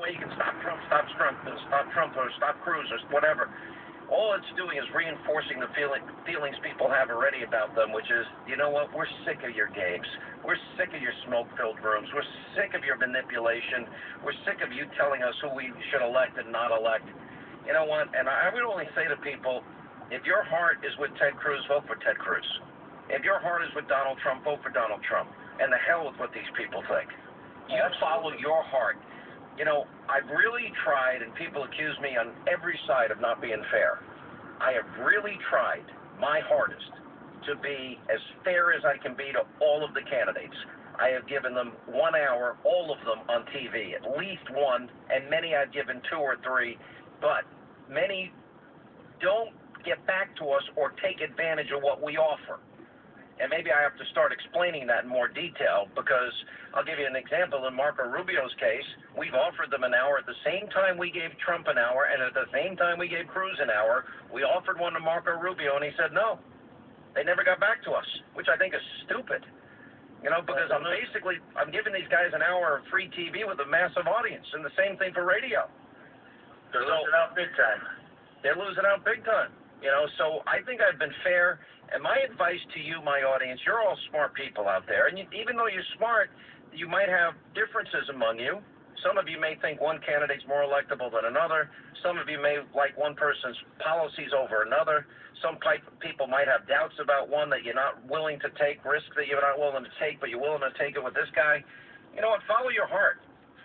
You can stop Trump, or stop Cruz, or whatever. All it's doing is reinforcing the feelings people have already about them, which is, you know what, we're sick of your games. We're sick of your smoke-filled rooms. We're sick of your manipulation. We're sick of you telling us who we should elect and not elect. You know what, and I would only say to people, if your heart is with Ted Cruz, vote for Ted Cruz. If your heart is with Donald Trump, vote for Donald Trump. And the hell with what these people think. You follow your heart. You know, I've really tried, and people accuse me on every side of not being fair. I have really tried my hardest to be as fair as I can be to all of the candidates. I have given them 1 hour, all of them on TV, at least one, and many I've given 2 or 3, but many don't get back to us or take advantage of what we offer. And maybe I have to start explaining that in more detail, because I'll give you an example. In Marco Rubio's case, we've offered them an hour at the same time we gave Trump an hour, and at the same time we gave Cruz an hour. We offered one to Marco Rubio, and he said no. They never got back to us, which I think is stupid. You know, because I'm giving these guys an hour of free TV with a massive audience, and the same thing for radio. They're losing out big time. They're losing out big time. You know, so I think I've been fair. And my advice to you, my audience, you're all smart people out there. And even though you're smart, you might have differences among you. Some of you may think one candidate's more electable than another. Some of you may like one person's policies over another. Some people might have doubts about one that you're not willing to take, risks that you're not willing to take, but you're willing to take it with this guy. You know what? Follow your heart.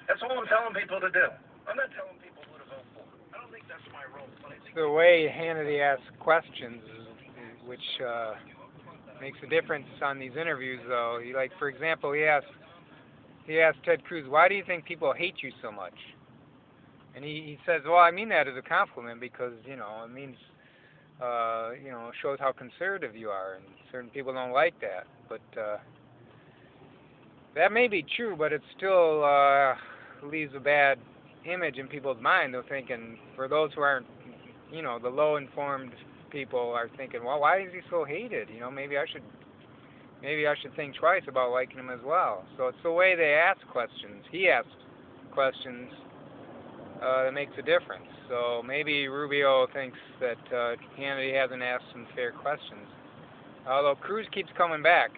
That's all I'm telling people to do. I'm not telling people who to vote for. I don't think that's my role. But I think the way Hannity asks questions, which makes a difference on these interviews, though. Like, for example, he asked Ted Cruz, "Why do you think people hate you so much?" And he says, "Well, I mean that as a compliment, because it means shows how conservative you are, and certain people don't like that. But that may be true, but it still leaves a bad image in people's mind. They're thinking, for those who aren't, the low-informed people are thinking, well, why is he so hated? Maybe I should think twice about liking him as well." So it's the way they ask questions. He asks questions that makes a difference. So maybe Rubio thinks that Hannity hasn't asked some fair questions. Although Cruz keeps coming back.